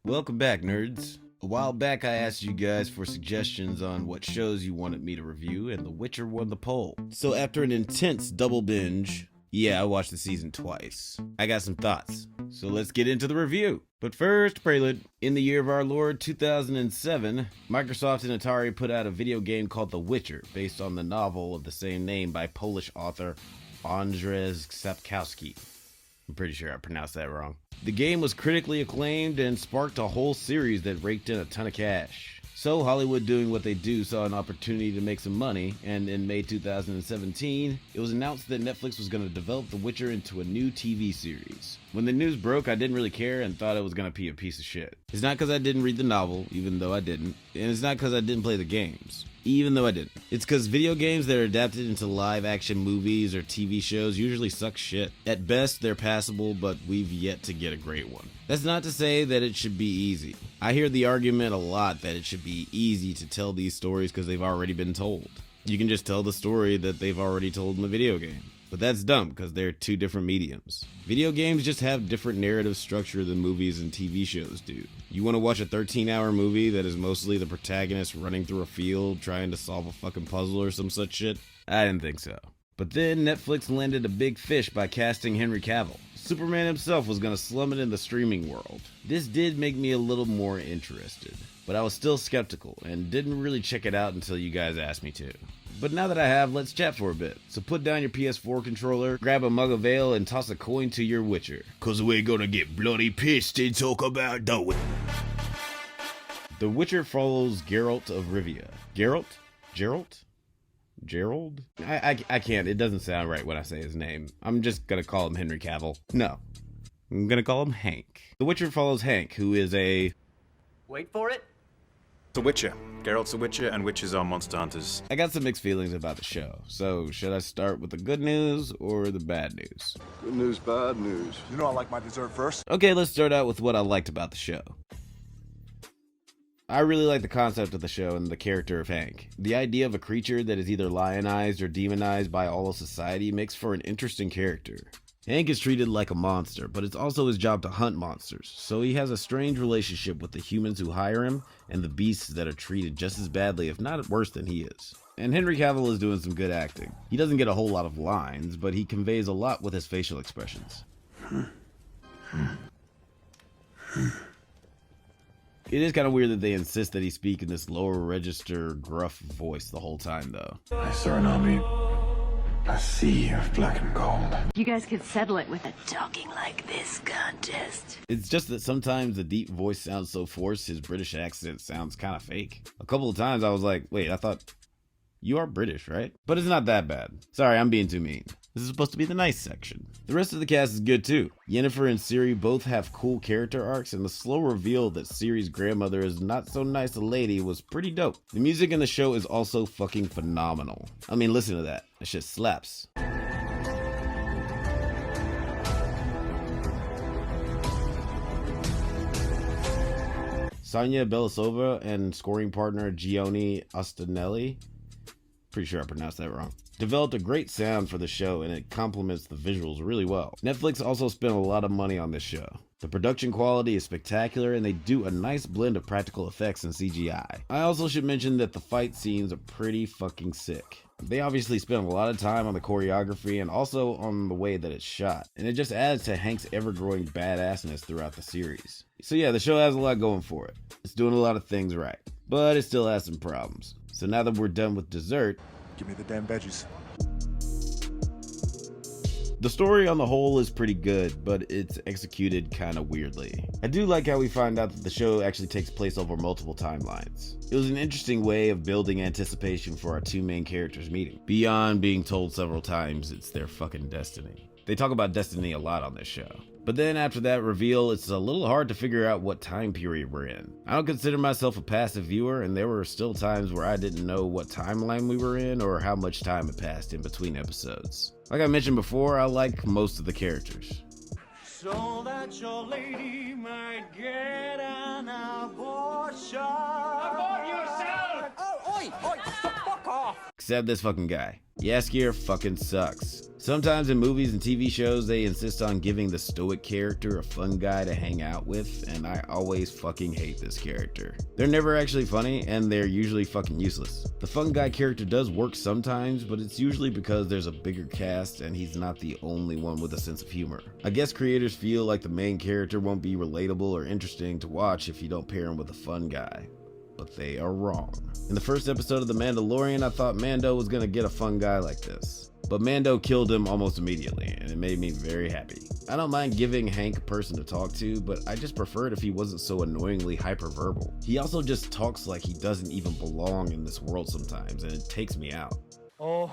Welcome back, nerds. A while back I asked you guys for suggestions on what shows you wanted me to review, and The Witcher won the poll. So after an intense double binge, yeah, I watched the season twice, I got some thoughts. So let's get into the review. But first, prelude. In the year of our Lord 2007, Microsoft and Atari put out a video game called The Witcher, based on the novel of the same name by Polish author Andrzej Sapkowski. I'm pretty sure I pronounced that wrong. The game was critically acclaimed and sparked a whole series that raked in a ton of cash. So Hollywood, doing what they do, saw an opportunity to make some money, and in May 2017, it was announced that Netflix was going to develop The Witcher into a new TV series. When the news broke, I didn't really care and thought it was going to be a piece of shit. It's not because I didn't read the novel, even though I didn't, and it's not because I didn't play the games, even though I didn't. It's because video games that are adapted into live action movies or TV shows usually suck shit. At best, they're passable, but we've yet to get a great one. That's not to say that it should be easy. I hear the argument a lot that it should be easy to tell these stories because they've already been told. You can just tell the story that they've already told in the video game. But that's dumb because they're two different mediums. Video games just have different narrative structure than movies and TV shows do. You want to watch a 13-hour movie that is mostly the protagonist running through a field trying to solve a fucking puzzle or some such shit? I didn't think so. But then Netflix landed a big fish by casting Henry Cavill. Superman himself was going to slum it in the streaming world. This did make me a little more interested, but I was still skeptical and didn't really check it out until you guys asked me to. But now that I have, let's chat for a bit. So put down your PS4 controller, grab a mug of ale, and toss a coin to your Witcher. Cause we're gonna get bloody pissed and talk about The Witcher. The Witcher follows Geralt of Rivia. Geralt? Gerald? I can't, it doesn't sound right when I say his name. I'm just gonna call him Henry Cavill. No, I'm gonna call him Hank. The Witcher follows Hank, who is a... Wait for it. The Witcher. Geralt's a Witcher, and witches are monster hunters. I got some mixed feelings about the show, so should I start with the good news or the bad news? Good news, bad news. You know I like my dessert first. Okay, let's start out with what I liked about the show. I really like the concept of the show and the character of Hank. The idea of a creature that is either lionized or demonized by all of society makes for an interesting character. Hank is treated like a monster, but it's also his job to hunt monsters, so he has a strange relationship with the humans who hire him and the beasts that are treated just as badly, if not worse than he is. And Henry Cavill is doing some good acting. He doesn't get a whole lot of lines, but he conveys a lot with his facial expressions. It is kind of weird that they insist that he speak in this lower register gruff voice the whole time though. I saw an army, a sea of black and gold. You guys could settle it with a talking like this contest. It's just that sometimes the deep voice sounds so forced, his British accent sounds kind of fake. A couple of times I was like, wait, I thought you are British, right? But it's not that bad. Sorry, I'm being too mean. This is supposed to be the nice section. The rest of the cast is good too. Yennefer and Ciri both have cool character arcs, and the slow reveal that Ciri's grandmother is not so nice a lady was pretty dope. The music in the show is also fucking phenomenal. I mean, listen to that. That shit slaps. Sonia Belasova and scoring partner Gioni Ostinelli, pretty sure I pronounced that wrong, developed a great sound for the show, and it complements the visuals really well. Netflix also spent a lot of money on this show. The production quality is spectacular, and they do a nice blend of practical effects and CGI. I also should mention that the fight scenes are pretty fucking sick. They obviously spent a lot of time on the choreography and also on the way that it's shot, and it just adds to Hank's ever-growing badassness throughout the series. So yeah, the show has a lot going for it. It's doing a lot of things right, but it still has some problems. So now that we're done with dessert, Give me the damn veggies. the story on the whole is pretty good, but it's executed kind of weirdly. I do like how we find out that the show actually takes place over multiple timelines. It was an interesting way of building anticipation for our two main characters meeting, beyond being told several times it's their fucking destiny. They talk about destiny a lot on this show. But then after that reveal, it's a little hard to figure out what time period we're in. I don't consider myself a passive viewer, and there were still times where I didn't know what timeline we were in or how much time had passed in between episodes. Like I mentioned before, I like most of the characters. So that your lady might get an abortion. Abort yourself! Oh, oi! Fuck off! Except this fucking guy. Yaskier fucking sucks. Sometimes in movies and TV shows, they insist on giving the stoic character a fun guy to hang out with, and I always fucking hate this character. They're never actually funny, and they're usually fucking useless. The fun guy character does work sometimes, but it's usually because there's a bigger cast and he's not the only one with a sense of humor. I guess creators feel like the main character won't be relatable or interesting to watch if you don't pair him with a fun guy. But they are wrong. In the first episode of The Mandalorian, I thought Mando was gonna get a fun guy like this. But Mando killed him almost immediately, and it made me very happy. I don't mind giving Hank a person to talk to, but I just prefer it if he wasn't so annoyingly hyperverbal. He also just talks like he doesn't even belong in this world sometimes, and it takes me out. Oh,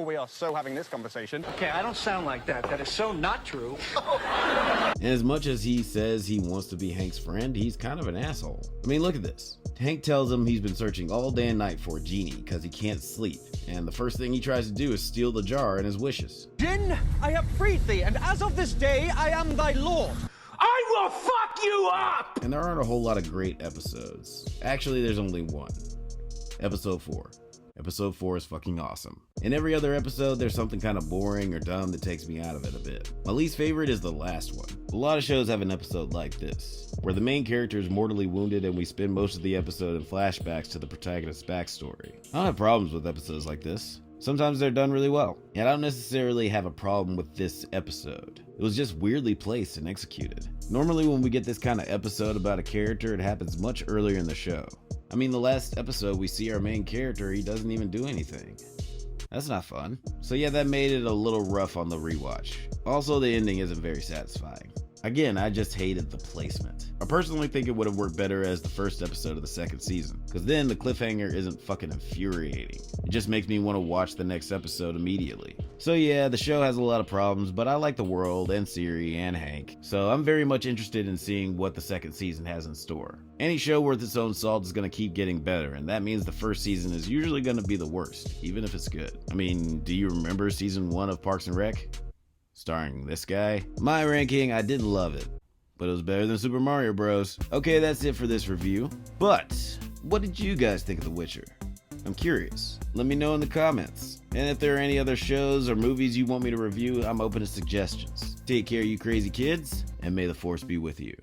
we are so having this conversation. Okay, I don't sound like that. That is so not true. And as much as he says he wants to be Hank's friend, he's kind of an asshole. I mean, look at this. Hank tells him he's been searching all day and night for a genie because he can't sleep, and the first thing he tries to do is steal the jar and his wishes. Jinn, I have freed thee, and as of this day, I am thy lord. I will fuck you up! And there aren't a whole lot of great episodes. Actually, there's only one. Episode 4. Episode 4 is fucking awesome. In every other episode, there's something kind of boring or dumb that takes me out of it a bit. My least favorite is the last one. A lot of shows have an episode like this, where the main character is mortally wounded and we spend most of the episode in flashbacks to the protagonist's backstory. I don't have problems with episodes like this. Sometimes they're done really well. And I don't necessarily have a problem with this episode. It was just weirdly placed and executed. Normally when we get this kind of episode about a character, it happens much earlier in the show. I mean, the last episode we see our main character, he doesn't even do anything. That's not fun. So yeah, that made it a little rough on the rewatch. Also, the ending isn't very satisfying. Again, I just hated the placement. I personally think it would have worked better as the first episode of the second season, because then the cliffhanger isn't fucking infuriating. It just makes me want to watch the next episode immediately. So yeah, the show has a lot of problems, but I like the world and Siri and Hank, so I'm very much interested in seeing what the second season has in store. Any show worth its own salt is going to keep getting better, and that means the first season is usually going to be the worst, even if it's good. I mean, do you remember season 1 of Parks and Rec? Starring this guy? My ranking, I didn't love it, but it was better than Super Mario Bros. Okay, that's it for this review. But what did you guys think of The Witcher? I'm curious. Let me know in the comments. And if there are any other shows or movies you want me to review, I'm open to suggestions. Take care, you crazy kids, and may the Force be with you.